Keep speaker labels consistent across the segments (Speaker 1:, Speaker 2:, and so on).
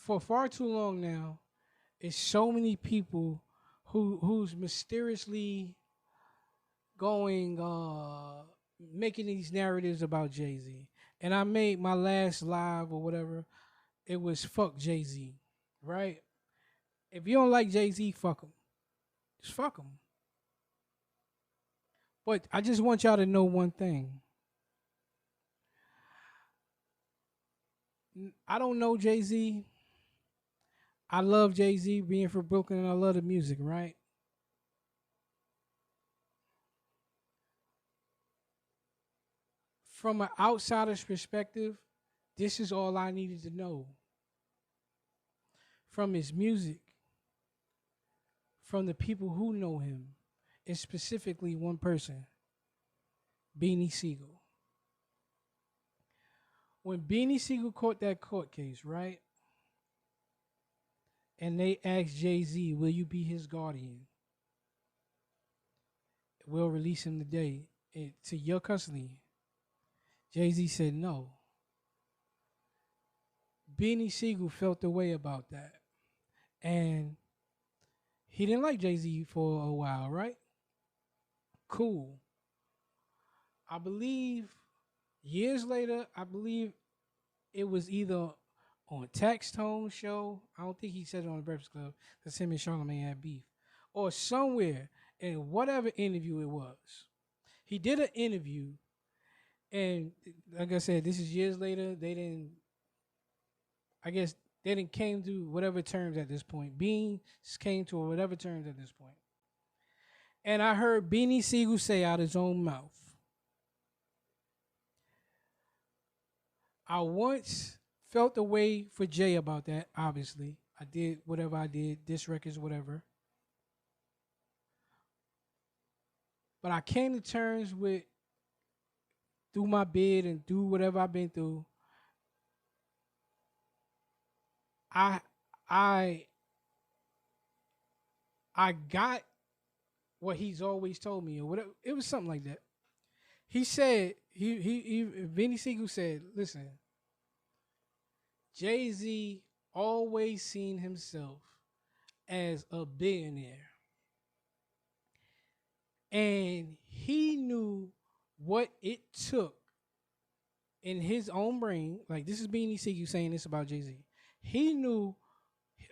Speaker 1: for far too long now, it's so many people who's mysteriously going making these narratives about Jay Z. And I made my last live or whatever. It was fuck Jay Z, right? If you don't like Jay Z, fuck him. Just fuck him. But I just want y'all to know one thing. I don't know Jay Z. I love Jay Z being from Brooklyn and I love the music, right? From an outsider's perspective, this is all I needed to know. From his music, from the people who know him, and specifically one person, Beanie Siegel. When Beanie Siegel caught that court case, right? And they asked Jay Z, will you be his guardian? We'll release him today to your custody. Jay Z said no. Beanie Siegel felt the way about that. And he didn't like Jay Z for a while, right? Cool. I believe years later, I believe it was either on Tax Tone show. I don't think he said it on the Breakfast Club because him and Charlamagne had beef. Or somewhere in whatever interview it was. He did an interview, and like I said, this is years later. They didn't, I guess, they didn't came to whatever terms at this point. Beans came to whatever terms at this point. And I heard Beanie Siegel say out his own mouth, I once felt the way for Jay about that, obviously. I did whatever I did, diss records, whatever. But I came to terms with, through my bid and through whatever I've been through, I I I got what he's always told me, or whatever. It was something like that. He said, Vinny Siegel said, listen, Jay Z always seen himself as a billionaire. And he knew what it took in his own brain. Like, this is Beanie Siegel saying this about Jay Z. He knew,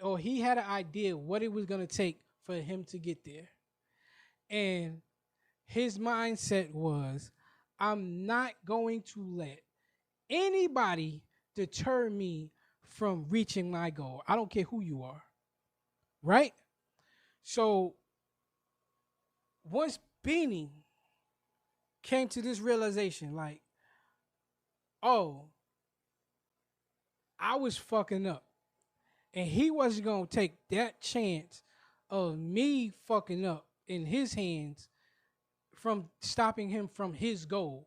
Speaker 1: or he had an idea what it was going to take for him to get there. And his mindset was, I'm not going to let anybody deter me from reaching my goal. I don't care who you are. Right? So once Beanie came to this realization, like, oh, I was fucking up. And he wasn't going to take that chance of me fucking up in his hands from stopping him from his goal.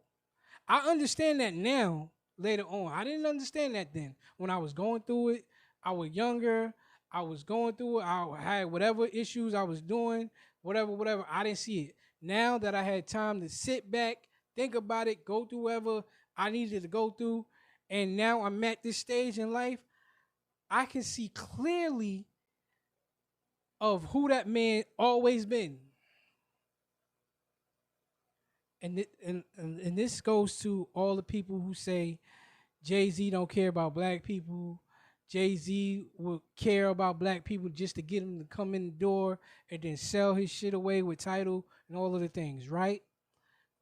Speaker 1: I understand that now, later on. I didn't understand that then. When I was going through it, I was younger. I was going through it. I had whatever issues I was doing, whatever. I didn't see it. Now that I had time to sit back, think about it, go through whatever I needed to go through, and now I'm at this stage in life, I can see clearly of who that man always been. And this goes to all the people who say Jay Z don't care about black people. Jay Z will care about black people just to get him to come in the door and then sell his shit away with title and all of the things, right?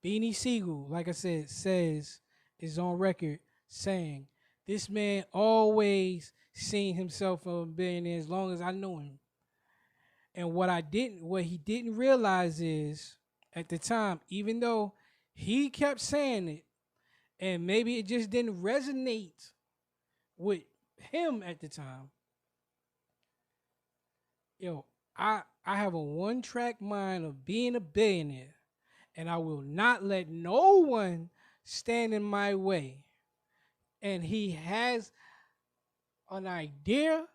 Speaker 1: Beanie Siegel, like I said, says is on record saying this man always seen himself as a billionaire as long as I know him. And what he didn't realize is at the time, even though he kept saying it, and maybe it just didn't resonate with him at the time. Yo, I have a one track mind of being a billionaire, and I will not let no one stand in my way. And he has an idea.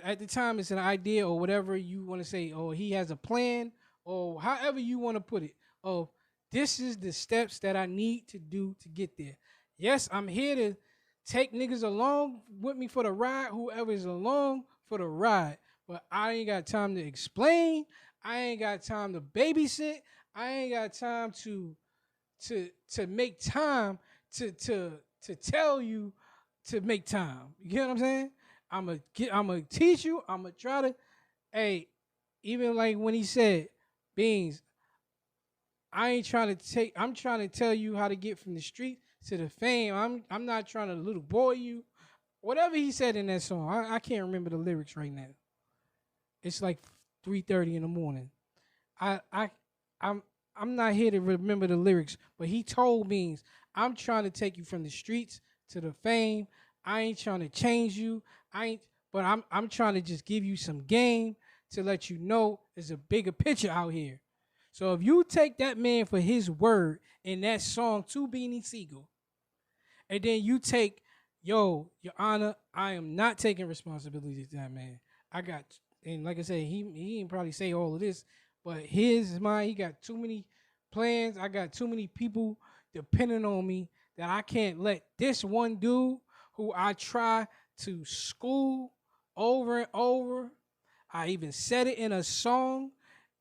Speaker 1: At the time, it's an idea or whatever you want to say, or he has a plan, or however you want to put it. Oh, this is the steps that I need to do to get there. Yes, I'm here to take niggas along with me for the ride, whoever is along for the ride. But I ain't got time to explain. I ain't got time to babysit. I ain't got time to make time to tell you to make time. You get what I'm saying? I'm gonna teach you. I'm gonna try to. Hey, even like when he said, "Beans, I ain't trying to take. I'm trying to tell you how to get from the street to the fame. I'm not trying to little boy you. Whatever he said in that song, I can't remember the lyrics right now. It's like 3:30 in the morning. I I I'm I'm not here to remember the lyrics, but he told me I'm trying to take you from the streets to the fame. I ain't trying to change you. I ain't but I'm trying to just give you some game to let you know there's a bigger picture out here. So if you take that man for his word in that song to Beanie Siegel, and then you take, yo, Your Honor, I am not taking responsibility to that man. I got, and like I said, he didn't probably say all of this, but his mind, he got too many plans. I got too many people depending on me that I can't let this one dude who I try to school over and over. I even said it in a song.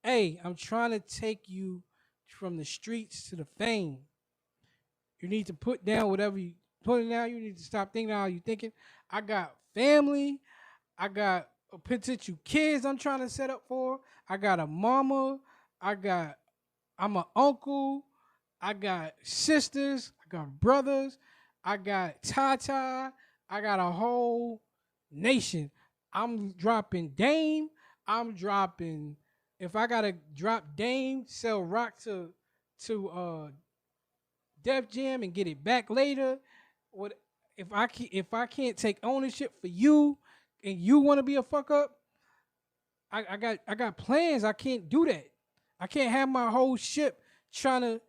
Speaker 1: Hey, I'm trying to take you from the streets to the fame. You need to put down whatever you putting down. You need to stop thinking how you thinking. I got family. I got potential kids I'm trying to set up for. I got a mama. I'm an uncle. I got sisters. I got brothers. I got Tata. I got a whole nation. I'm dropping Dame. I'm dropping. If I gotta drop Dame, sell rock to Def Jam and get it back later. What if I can't take ownership for you and you want to be a fuck up? I got plans. I can't do that. I can't have my whole ship trying to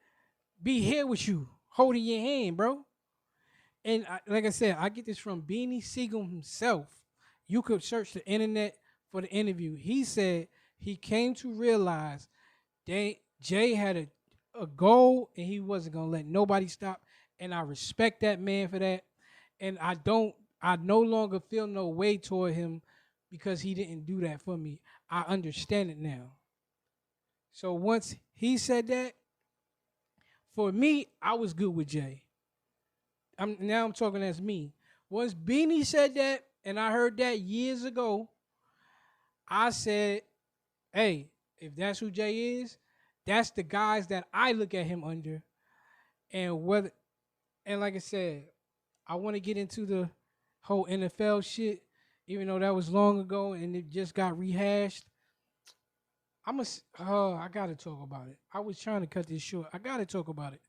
Speaker 1: be here with you, holding your hand, bro. And like I said, I get this from Beanie Siegel himself. You could search the internet for the interview. He said he came to realize Jay had a goal and he wasn't gonna let nobody stop. And I respect that man for that. And I no longer feel no way toward him because he didn't do that for me. I understand it now. So once he said that, for me, I was good with Jay. I'm talking as me. Once Beanie said that, and I heard that years ago, I said, hey, if that's who Jay is, that's the guys that I look at him under. And whether and like I said, I want to get into the whole NFL shit, even though that was long ago and it just got rehashed. I gotta talk about it. I was trying to cut this short. I gotta talk about it.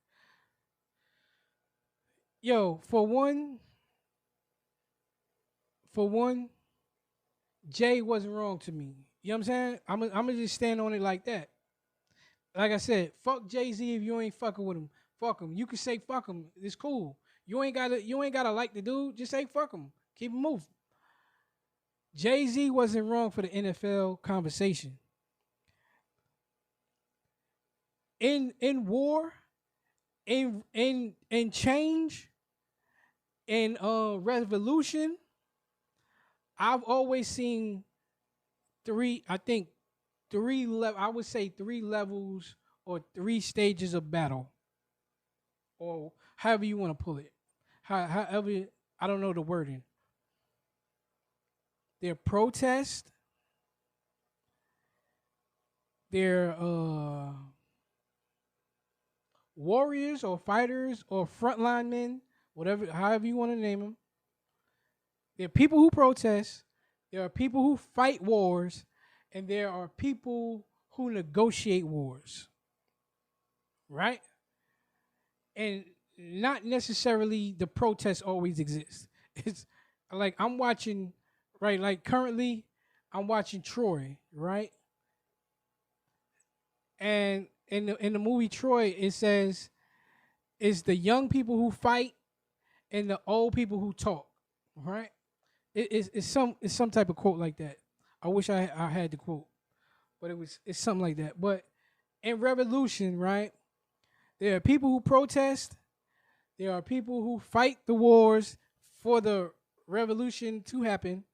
Speaker 1: Yo, for one, Jay wasn't wrong to me. You know what I'm saying? I'm gonna just stand on it like that. Like I said, fuck Jay-Z if you ain't fucking with him. Fuck him. You can say fuck him. It's cool. You ain't gotta like the dude. Just say fuck him. Keep him moving. Jay-Z wasn't wrong for the NFL conversation. In war, in change, in revolution, I've always seen I think I would say three levels or three stages of battle, or however you want to pull it. However, I don't know the wording. Their protest, their warriors or fighters or frontline men, whatever, however you want to name them. There are people who protest, there are people who fight wars, and there are people who negotiate wars. Right? And not necessarily the protests always exist. It's like I'm watching, right? Like currently, I'm watching Troy, right? And in the movie Troy, it says it's the young people who fight and the old people who talk, right? It's some type of quote like that. I wish I had the quote, but it's something like that. But in revolution, right? There are people who protest. There are people who fight the wars, for the revolution to happen,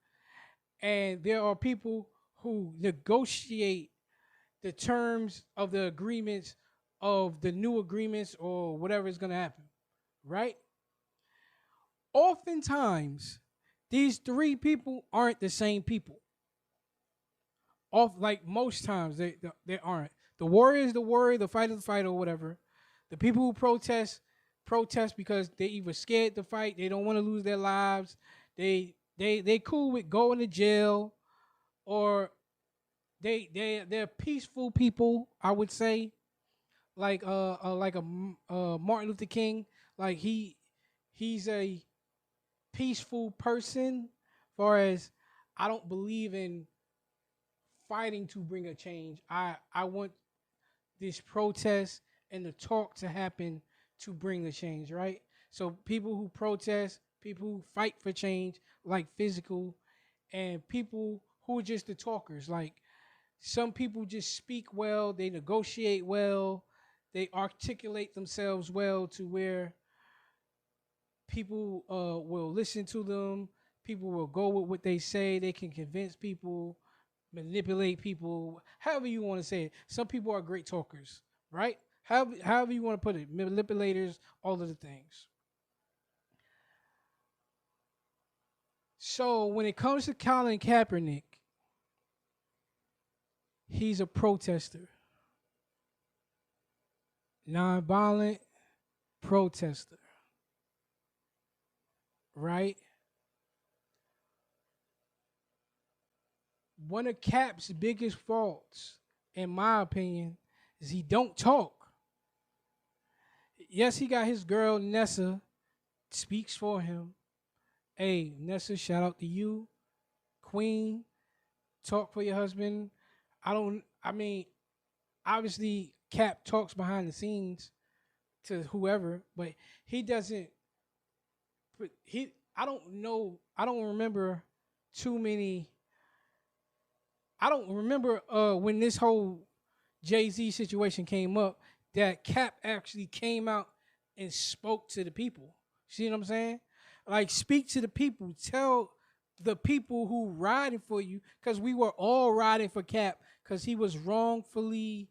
Speaker 1: and there are people who negotiate the terms of the agreements of the new agreements or whatever is going to happen, right? Oftentimes, these three people aren't the same people. Off like most times they aren't. The warrior is the warrior, the fighter is the fighter, or whatever. The people who protest because they either scared to fight, they don't want to lose their lives, they cool with going to jail, or they're peaceful people. I would say like Martin Luther King, like he's a peaceful person. Far as I don't believe in fighting to bring a change. I want this protest and the talk to happen to bring the change, right? So people who protest, people who fight for change, like physical, and people who are just the talkers. Like some people just speak well, they negotiate well, they articulate themselves well to where people will listen to them. People will go with what they say. They can convince people, manipulate people, however you want to say it. Some people are great talkers, right? However you want to put it, manipulators, all of the things. So when it comes to Colin Kaepernick, he's a protester, nonviolent protester, right? One of Cap's biggest faults, in my opinion, is he don't talk. Yes, he got his girl Nessa speaks for him. Hey, Nessa, shout out to you, Queen. Talk for your husband. I don't. I mean, obviously, Cap talks behind the scenes to whoever, but he doesn't. But he, I don't know. I don't remember too many. I don't remember when this whole Jay-Z situation came up that Cap actually came out and spoke to the people. See what I'm saying? Like speak to the people. Tell the people who riding for you, because we were all riding for Cap because he was wrongfully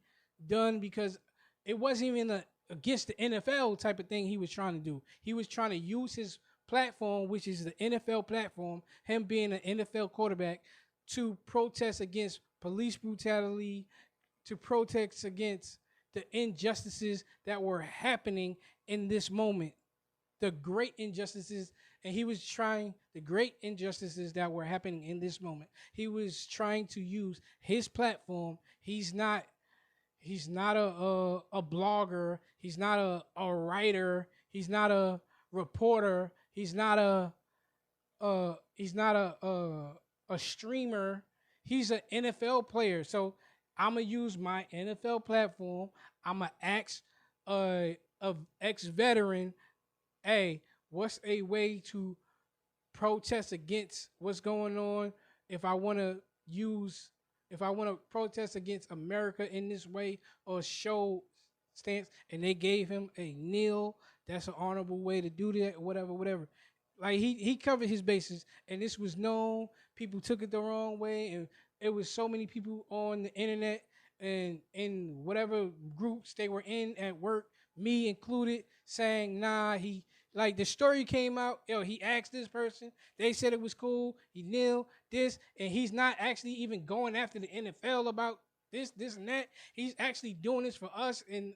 Speaker 1: done, because it wasn't even against the NFL type of thing he was trying to do. He was trying to use his platform, which is the NFL platform, him being an NFL quarterback, to protest against police brutality, to protest against the injustices that were happening in this moment, the great injustices. And he was trying the great injustices that were happening in this moment. He was trying to use his platform. He's not a blogger. He's not a writer. He's not a reporter. He's not a streamer. He's an NFL player. So I'm gonna use my NFL platform. I'm gonna ask a ex veteran, hey, what's a way to protest against what's going on? If I want to use, if I want to protest against America in this way or show stance, and they gave him a kneel. That's an honorable way to do that, whatever, whatever. Like he covered his bases, and this was known. People took it the wrong way, and it was so many people on the internet and in whatever groups they were in at work, me included, saying, "Nah, he." Like the story came out, yo, he asked this person, they said it was cool, he kneeled this, and he's not actually even going after the NFL about this, and that. He's actually doing this for us in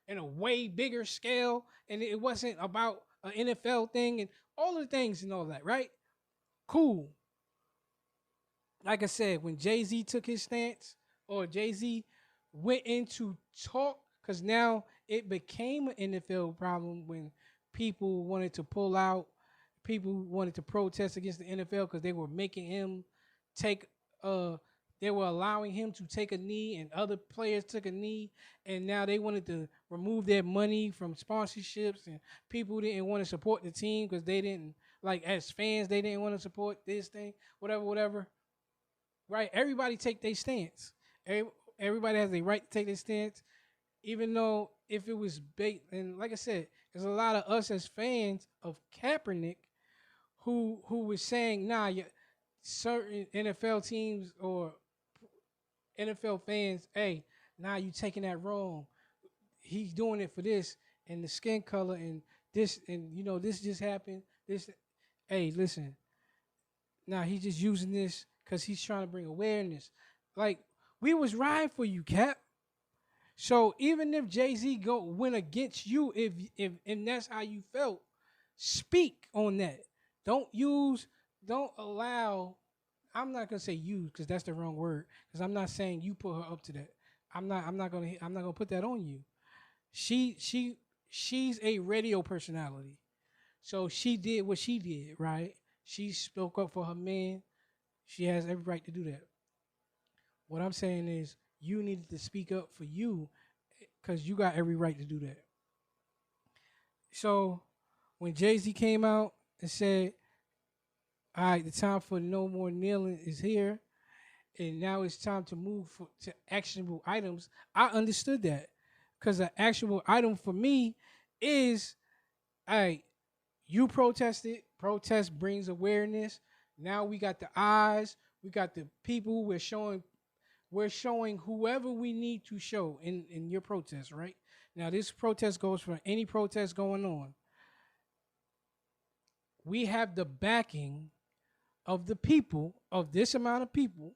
Speaker 1: a way bigger scale, and it wasn't about an NFL thing and all the things and all that, right? Cool. Like I said, when Jay Z took his stance, or Jay Z went into talk, because now it became an NFL problem when people wanted to pull out, people wanted to protest against the NFL because they were making him take they were allowing him to take a knee, and other players took a knee, and now they wanted to remove their money from sponsorships, and people didn't want to support the team because they didn't, like, as fans, they didn't want to support this thing, whatever, whatever. Right? Everybody take their stance. Everybody has a right to take their stance, even though if it was bait, and like I said, there's a lot of us as fans of Kaepernick who was saying, nah, certain NFL teams or NFL fans, hey, nah, you taking that wrong. He's doing it for this and the skin color and this and this just happened. This, hey, listen, nah, he's just using this because he's trying to bring awareness. Like we was riding for you, Cap. So even if Jay-Z go went against you, if and that's how you felt, speak on that. Don't use, don't allow. I'm not gonna say you because that's the wrong word. Because I'm not saying you put her up to that. I'm not gonna put that on you. She's a radio personality. So she did what she did, right? She spoke up for her man. She has every right to do that. What I'm saying is you needed to speak up for you because you got every right to do that. So when Jay-Z came out and said, all right, the time for no more kneeling is here, and now it's time to move to actionable items, I understood that. Because an actionable item for me is, all right, you protested, protest brings awareness. Now we got the eyes, we got the people, we're showing whoever we need to show in your protest, right? Now this protest goes for any protest going on. We have the backing of the people, of this amount of people,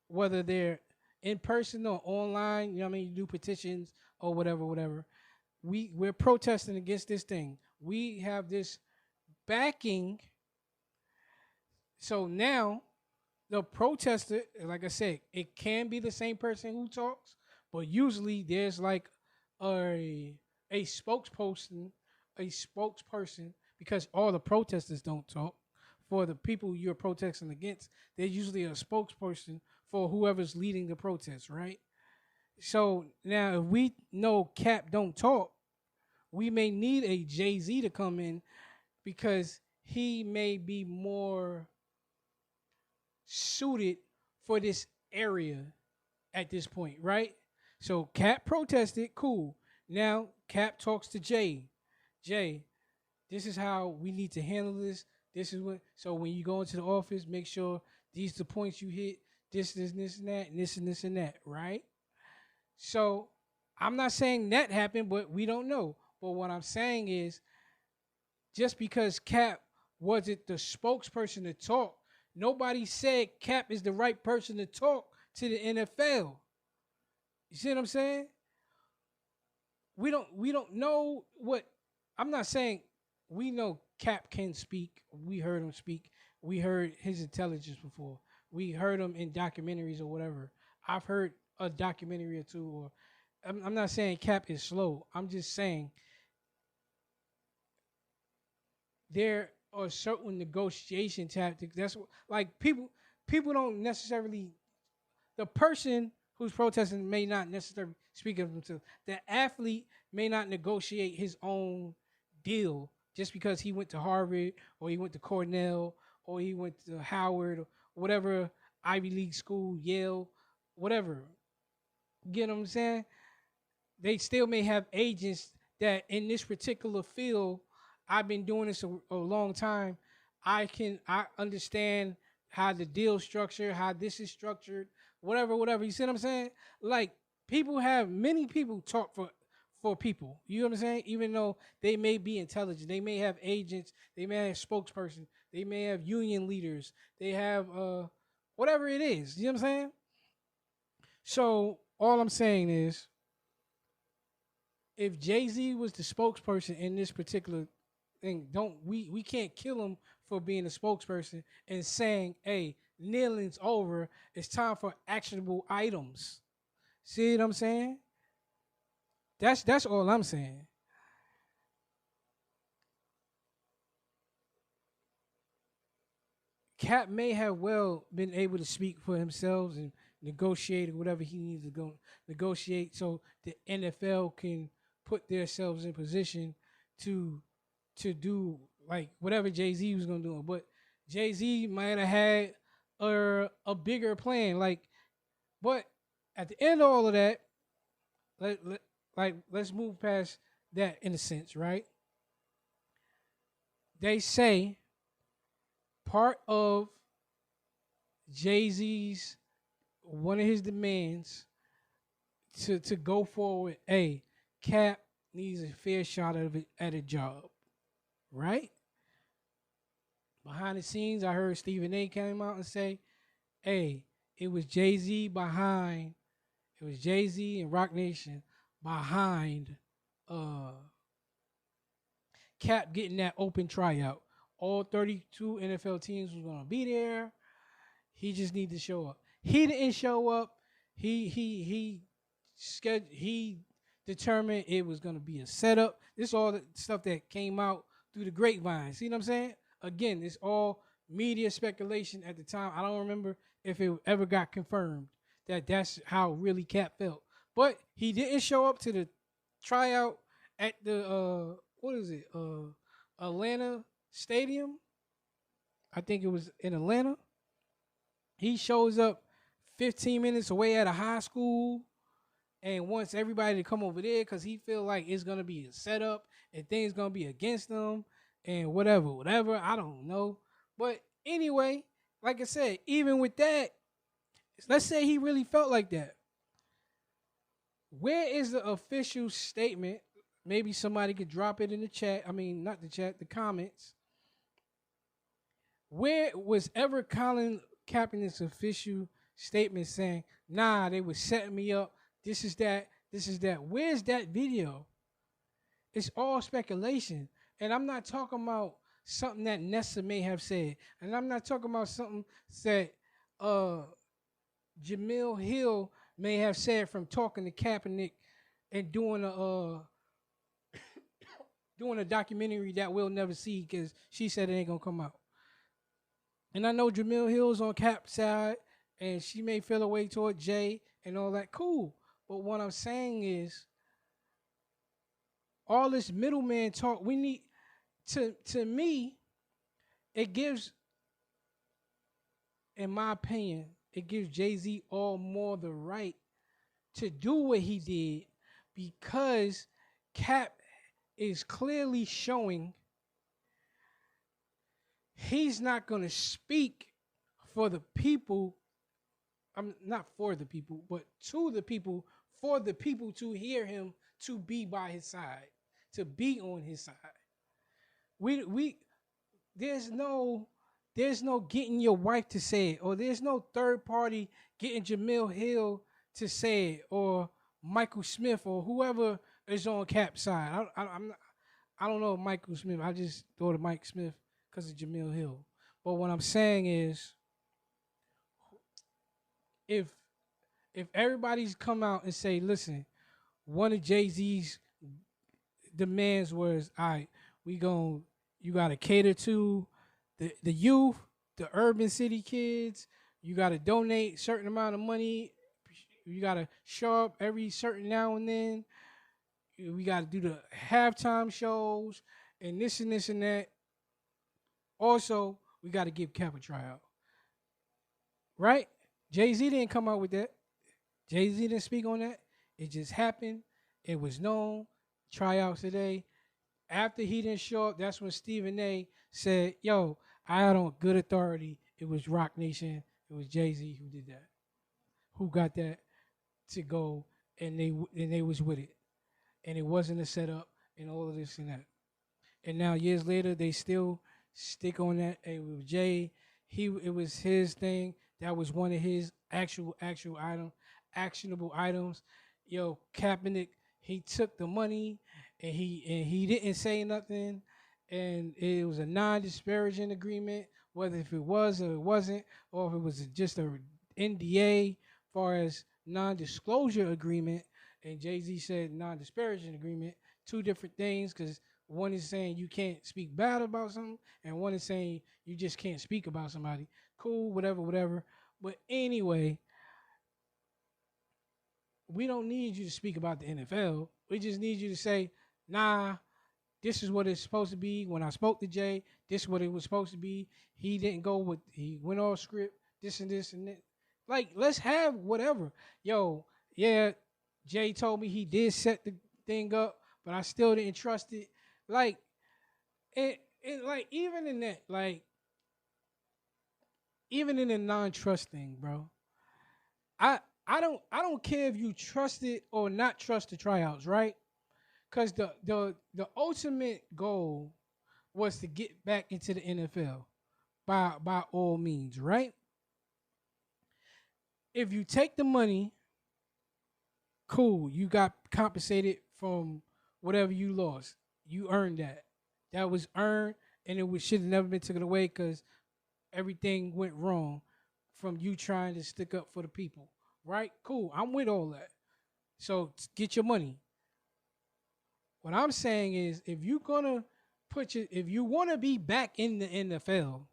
Speaker 1: whether they're in person or online, you know what I mean, you do petitions or whatever, whatever. We're protesting against this thing. We have this backing. So now the protester, like I said, it can be the same person who talks, but usually there's like a spokesperson, a spokesperson, because all the protesters don't talk. For the people you're protesting against, there's usually a spokesperson for whoever's leading the protest, right? So now if we know Cap don't talk, we may need a Jay-Z to come in because he may be more suited for this area at this point, right? So Cap protested, cool. Now Cap talks to Jay. Jay, this is how we need to handle this. This is what. So when you go into the office, make sure these are the points you hit. This, and that, and this, and this, and that, right? So I'm not saying that happened, but we don't know. But what I'm saying is, just because Cap wasn't the spokesperson to talk, nobody said Cap is the right person to talk to the NFL. You see what I'm saying? We don't know what. I'm not saying we know Cap can speak. We heard him speak. We heard his intelligence before. We heard him in documentaries or whatever. I've heard a documentary or two. Or I'm not saying Cap is slow. I'm just saying there are certain negotiation tactics. That's what, like people don't necessarily, the person who's protesting may not necessarily speak of themselves. The athlete may not negotiate his own deal just because he went to Harvard or he went to Cornell or he went to Howard or whatever Ivy League school, Yale, whatever. Get what I'm saying? They still may have agents that in this particular field, I've been doing this a long time. I understand how the deal structure, how this is structured, whatever, whatever. You see what I'm saying? Like many people talk for people. You know what I'm saying? Even though they may be intelligent, they may have agents, they may have spokesperson, they may have union leaders, they have whatever it is. You know what I'm saying? So all I'm saying is, if Jay-Z was the spokesperson in this particular thing, don't we can't kill him for being a spokesperson and saying, hey, kneeling's over. It's time for actionable items. See what I'm saying? That's all I'm saying. Cap may have well been able to speak for himself and negotiate whatever he needs to go negotiate so the NFL can put themselves in position to do like whatever Jay-Z was gonna do. But Jay-Z might have had a bigger plan. But at the end of all of that, let's move past that in a sense, right? They say part of Jay-Z's one of his demands to go forward. Hey, Cap needs a fair shot of it at a job, right? Behind the scenes, I heard Stephen A. came out and say, "Hey, it was Jay Z behind. It was Jay Z and Rock Nation behind uh Cap getting that open tryout. All 32 NFL teams was gonna be there. He just needed to show up. He didn't show up. He determined it was gonna be a setup. This is all the stuff that came out through the grapevine. See what I'm saying? Again, it's all media speculation at the time. I don't remember if it ever got confirmed that that's how really Cap felt. But he didn't show up to the tryout at the what is it? Atlanta Stadium. I think it was in Atlanta. He shows up 15 minutes away at a high school and wants everybody to come over there because he feel like it's gonna be a setup and things gonna be against him and whatever. I don't know. But anyway, like I said, even with that, let's say he really felt like that. Where is the official statement? Maybe somebody could drop it in the chat. I mean, not the chat, the comments. Where was ever Colin Kaepernick's official statement saying, nah, they were setting me up. This is that. Where's that video? It's all speculation. And I'm not talking about something that Nessa may have said. And I'm not talking about something that Jamil Hill may have said from talking to Kaepernick and doing a documentary that we'll never see because she said it ain't gonna come out. And I know Jamil Hill's on Cap's side, and she may feel a way toward Jay and all that. Cool. But what I'm saying is, all this middleman talk, we need to me, it gives, in my opinion, it gives Jay-Z all more the right to do what he did because Cap is clearly showing he's not going to speak for the people. I'm not for the people, but to the people, for the people to hear him, to be by his side, to be on his side. We there's no getting your wife to say it, or there's no third party getting Jamil Hill to say it, or Michael Smith, or whoever is on Cap's side. I don't know Michael Smith. I just thought of Mike Smith because of Jamil Hill. But what I'm saying is, if everybody's come out and say, listen, one of Jay-Z's demands was, all right, you gotta cater to the youth, the urban city kids, you gotta donate a certain amount of money, you gotta show up every certain now and then, we gotta do the halftime shows and this and this and that. Also, we gotta give Cap a tryout. Right? Jay-Z didn't come out with that. Jay-Z didn't speak on that. It just happened. It was known. Tryouts today. After he didn't show up, that's when Stephen A. said, yo, I had on good authority. It was Rock Nation. It was Jay-Z who did that. Who got that to go, and they was with it. And it wasn't a setup and all of this and that. And now years later, they still stick on that. It was Jay. It was his thing. That was one of his actual actionable items. Yo, Kaepernick, he took the money and he didn't say nothing, and it was a non-disparaging agreement, whether if it was or it wasn't, or if it was just a NDA as far as non-disclosure agreement. And Jay-Z said non-disparaging agreement, two different things, because one is saying you can't speak bad about something, and one is saying you just can't speak about somebody. Cool, whatever. But anyway, we don't need you to speak about the NFL. We just need you to say, nah, this is what it's supposed to be. When I spoke to Jay, this is what it was supposed to be. He didn't go with, he went off script, this and that. Like, let's have whatever. Yo, yeah, Jay told me he did set the thing up, but I still didn't trust it. Like, and like, even in that, like, even in a non-trust thing, bro. I I don't care if you trust it or not trust the tryouts, right? Because the ultimate goal was to get back into the NFL by all means, right? If you take the money, cool, you got compensated from whatever you lost. You earned that. That was earned, and should have never been taken away because everything went wrong from you trying to stick up for the people. Right? Cool. I'm with all that. So get your money. What I'm saying is, if you're gonna if you want to be back in the NFL,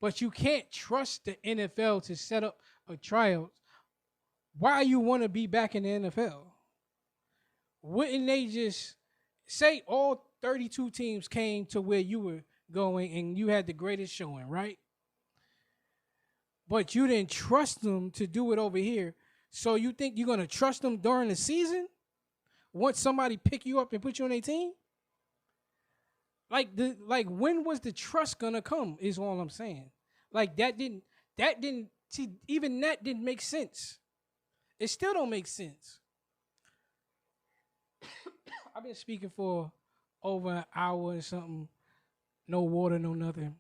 Speaker 1: but you can't trust the NFL to set up a tryout, why you want to be back in the NFL? Wouldn't they just say all 32 teams came to where you were going and you had the greatest showing, right? But you didn't trust them to do it over here. So you think you're gonna trust them during the season? Once somebody pick you up and put you on a team? Like when was the trust gonna come? Is all I'm saying. Like that didn't see, even that didn't make sense. It still don't make sense. I've been speaking for over an hour and something, no water, no nothing,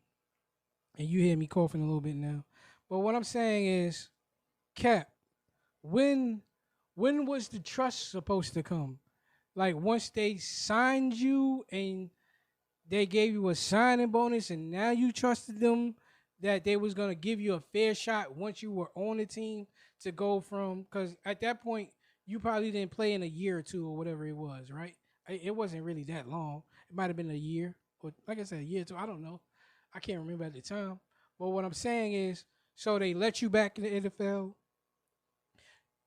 Speaker 1: and you hear me coughing a little bit now. But what I'm saying is, Cap, when when was the trust supposed to come? Like once they signed you and they gave you a signing bonus, and now you trusted them that they was gonna give you a fair shot once you were on the team to go from, because at that point you probably didn't play in a year or two or whatever it was, right? It wasn't really that long. It might have been a year, or like I said, a year or two. I don't know. I can't remember at the time. But what I'm saying is, so they let you back in the NFL.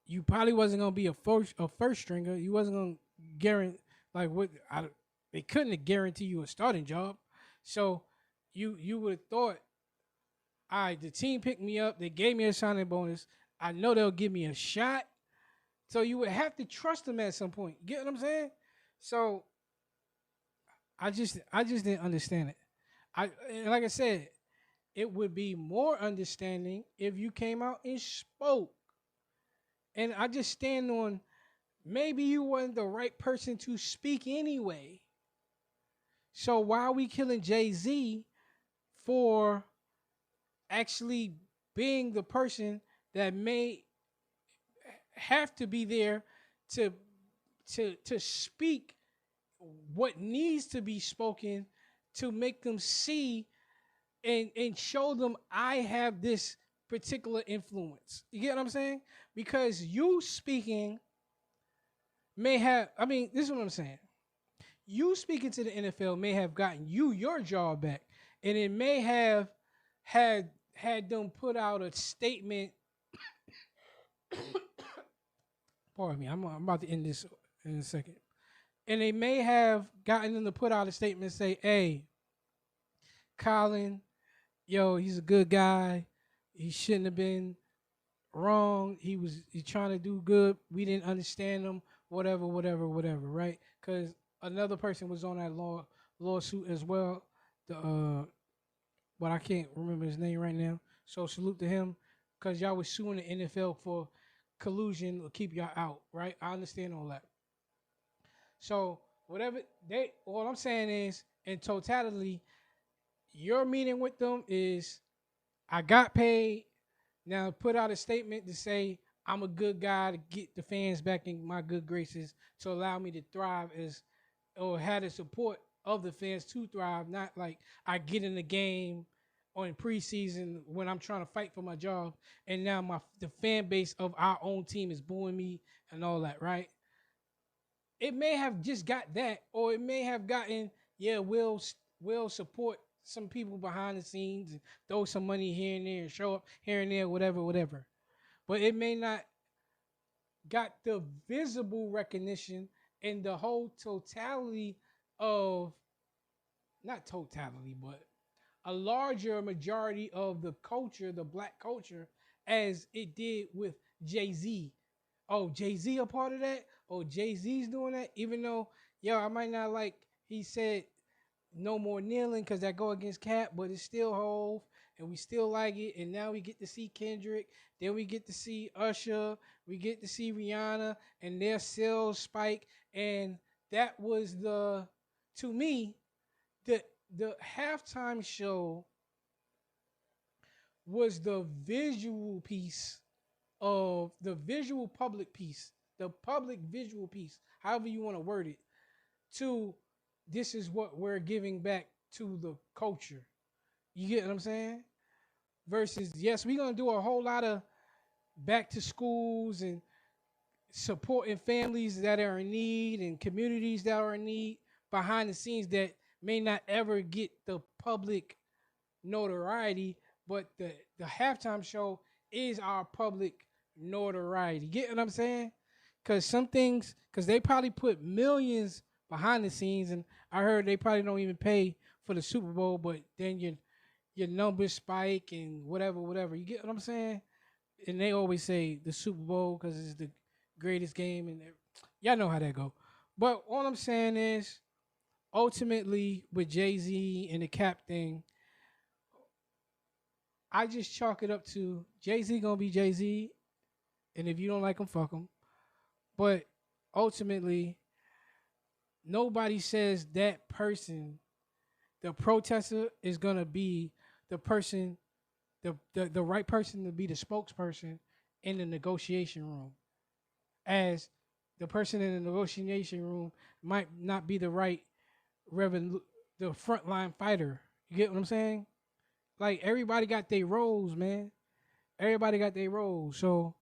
Speaker 1: You probably wasn't gonna be a first stringer. You wasn't gonna guarantee, like what they couldn't have guaranteed you a starting job. So you would have thought, all right, the team picked me up. They gave me a signing bonus. I know they'll give me a shot. So you would have to trust them at some point. You get what I'm saying? So I just didn't understand it. Like I said, it would be more understanding if you came out and spoke. And I just stand on, maybe you weren't the right person to speak anyway. So why are we killing Jay Z for actually being the person that may have to be there to to speak what needs to be spoken, to make them see and show them I have this particular influence. You get what I'm saying? Because you speaking may have, I mean, this is what I'm saying. You speaking to the NFL may have gotten you your job back, and it may have had them put out a statement. Pardon me, I'm about to end this in a second. And they may have gotten them to put out a statement and say, "Hey, Colin, yo, he's a good guy. He shouldn't have been wrong. He trying to do good. We didn't understand him. Whatever, whatever, whatever. Right? Because another person was on that lawsuit as well. The but I can't remember his name right now. So salute to him, because y'all was suing the NFL for collusion to keep y'all out. Right? I understand all that. So whatever they, all I'm saying is, in totality, your meeting with them is, I got paid. Now put out a statement to say I'm a good guy to get the fans back in my good graces, to allow me to thrive as, or had the support of the fans to thrive. Not like I get in the game on preseason when I'm trying to fight for my job, and now the fan base of our own team is booing me and all that. Right? It may have just got that, or it may have gotten, yeah, we'll support some people behind the scenes and throw some money here and there and show up here and there, whatever, whatever. But it may not got the visible recognition and the whole totality of, not totality, but a larger majority of the culture, the black culture, as it did with Jay Z. Oh, Jay Z a part of that? Oh, Jay Z's doing that? Even though, yo, I might not like, he said no more kneeling because that go against Cap, but it's still Hove, and we still like it. And now we get to see Kendrick, then we get to see Usher, we get to see Rihanna, and their sales spike. And that was to me, the the halftime show was the visual piece of the visual public piece, the public visual piece, however you want to word it, to this is what we're giving back to the culture. You get what I'm saying? Versus, yes, we're gonna do a whole lot of back to schools and supporting families that are in need and communities that are in need behind the scenes that may not ever get the public notoriety, but the halftime show is our public notoriety. Get what I'm saying? Because some things, because they probably put millions behind the scenes, and I heard they probably don't even pay for the Super Bowl, but then your numbers spike and whatever, whatever. You get what I'm saying? And they always say the Super Bowl because it's the greatest game, and y'all know how that go. But all I'm saying is, ultimately, with Jay Z and the Cap thing, I just chalk it up to Jay Z gonna be Jay Z, and if you don't like him, fuck him. But ultimately, nobody says that person, the protester, is gonna be the person, the right person to be the spokesperson in the negotiation room. As the person in the negotiation room might not be the right the frontline fighter. You get what I'm saying? Like everybody got their roles, man. Everybody got their roles. So